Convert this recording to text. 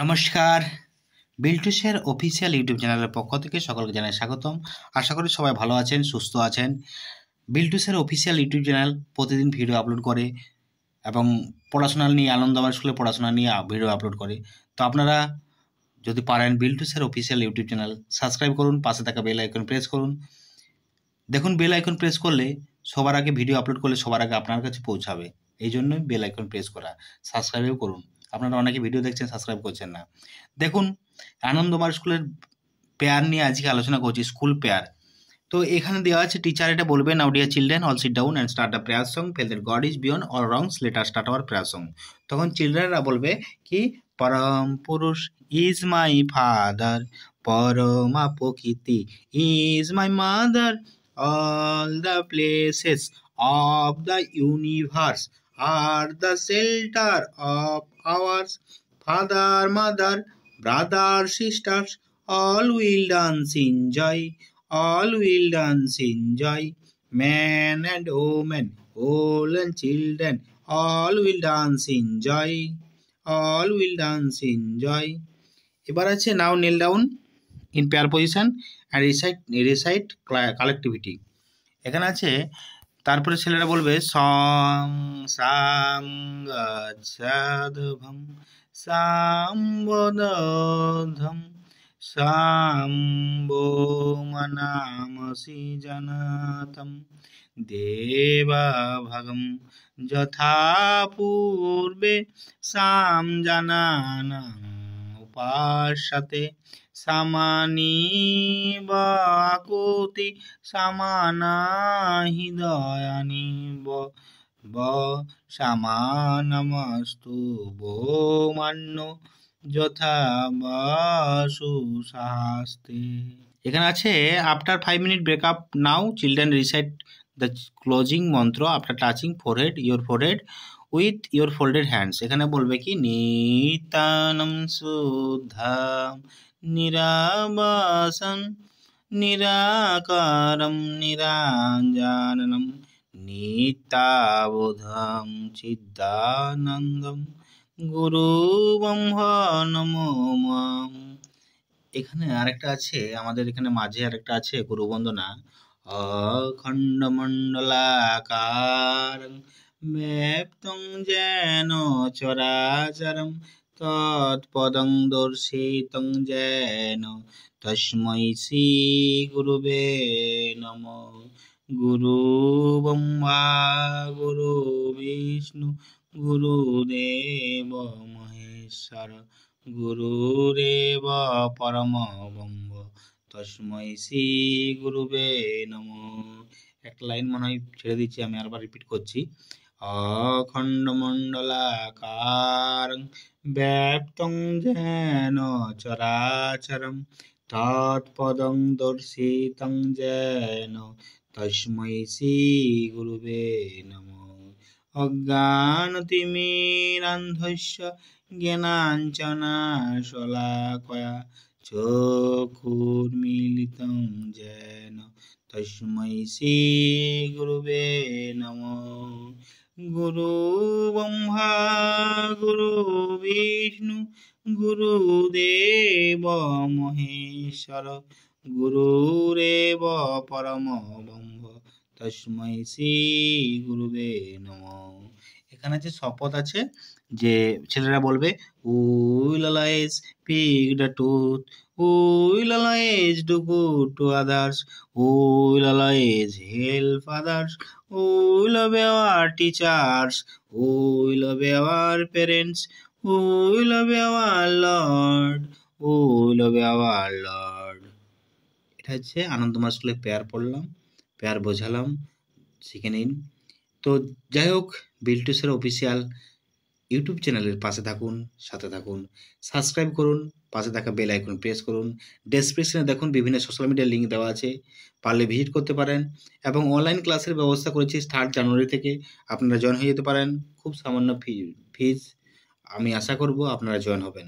নমস্কার, বিল্টুসের official YouTube চ্যানেলের পক্ষ থেকে সকলকে জানাই স্বাগতম। আশা করি সবাই ভালো আছেন, সুস্থ আছেন। বিল্টুসের অফিসিয়াল ইউটিউব চ্যানেল প্রতিদিন ভিডিও আপলোড করে এবং পড়াশোনা নিয়ে আনন্দবাজার স্কুলে পড়াশোনা নিয়ে ভিডিও আপলোড করে। তো আপনারা যদি পারেন বিল্টুসের অফিসিয়াল ইউটিউব চ্যানেল সাবস্ক্রাইব করুন, পাশে থাকা বেল আইকন প্রেস করুন। দেখুন, বেল আইকন প্রেস করলে সবার আগে ভিডিও আপলোড করলে সবার আগে আপনার কাছে পৌঁছাবে, এই জন্যই বেল আইকন প্রেস করা। সাবস্ক্রাইবও করুন। আপনারা অনেকে ভিডিও দেখছেন, সাবস্ক্রাইব করছেন না। দেখুন, আনন্দবাজার স্কুলের পেয়ার নিয়ে আজকে আলোচনা করছি, স্কুল পেয়ার। তো এখানে দেওয়া আছে, টিচার এটা বলবে, now dear children all sit down and start the prayer song, feel that God is beyond all wrongs, let us start our prayer song. তখন চিলড্রেনরা বলবে কি, পরম পুরুষ ইজ মাই ফাদার, পরমা প্রকৃতি is my mother, all the places of the universe are the shelter of ours, father, mother, brother, sisters, all will dance in joy, all will dance in joy, man and woman, old and children, all will dance in joy, all will dance in joy. এবার আছে, now kneel down in pair position and recite collectivity. এখানে আছে, তারপরে ছেলেরা বলবে song সাং গচ্ছাধ্বম সাম্বদধম সাম্বো মনামসি জনাতম দেবা ভগম যথা পূর্বে সাম জানানাং উপাসতে সামানি বাকুতি সামানা হৃদয়ানি ব সামানমস্তু বোমান্য যথা বাসু শাস্তে। এখানে আছে, after 5 minute break up now children recite the closing mantra after touching forehead your forehead with your folded hands. এখানে বলবে কি, নিতানম শুদ্ধাম নিরাবাসন নিরাকারম নিরাঞ্জনম নিত্যাবোধম চিদানন্দম গুরু ব্রহ্মা নমো মাম। এখানে আরেকটা আছে, আমাদের এখানে মাঝে আরেকটা আছে গুরু বন্দনা, অখণ্ড মণ্ডলাকারং ব্যাপ্তং যেন চরাচরম তৎপদং দর্শিতং যেন তস্मै শ্রী গুরুবে নমঃ। গুরু ব্রহ্মা গুরু বিষ্ণু গুরুদেব মহেশ্বর গুরুরেব পরম ব্রহ্ম তস্मै শ্রী গুরুবে নমঃ। একটা লাইন মনে হয় ছেড়ে দিচ্ছি, আমি আরেকবার রিপিট করছি। অখণ্ড মণ্ডলাকারং ব্যাপ্তং যেন চরাচরম তৎপদং দর্শিতং যেন তস্मै শ্রী গুরুবে নমঃ। অজ্ঞানতিমিরান্ধস্য জ্ঞানাঞ্জনশলাকয়া চক্ষুর্মিলিতং যেন তস্मै শ্রী গুরুবে নমঃ। গুরু ব্রহ্মা গুরু বিষ্ণু গুরুদেব মহেশ্বর গুরুরেব পরম ব্রহ্ম তস্मै শ্রী গুরুবে নমঃ। এখানে যে শপথ আছে, যে ছেলেরা বলবে, উইল অলওয়েজ পিক দ্য টুথ, will always do good to others, will always help others, will obey our teachers, will obey our parents, will obey our lord, will obey our lord. এটা হচ্ছে আনন্দমার্গ স্কুলে পেয়ার পড়লাম, pair বোঝালাম, শিখে নিন। তো যাই হোক, বিল্টুসের অফিসিয়াল ইউটিউব চ্যানেলের পাশে থাকুন, সাথে থাকুন, সাবস্ক্রাইব করুন, পাশে থাকা বেল আইকন প্রেস করুন। ডেসক্রিপশনে দেখুন বিভিন্ন সোশ্যাল মিডিয়ার লিঙ্ক দেওয়া আছে, পারলে ভিজিট করতে পারেন। এবং অনলাইন ক্লাসের ব্যবস্থা করেছি 3 জানুয়ারি থেকে, আপনারা জয়েন হয়ে যেতে পারেন। খুব সামান্য ফিজ, আমি আশা করব আপনারা জয়েন হবেন।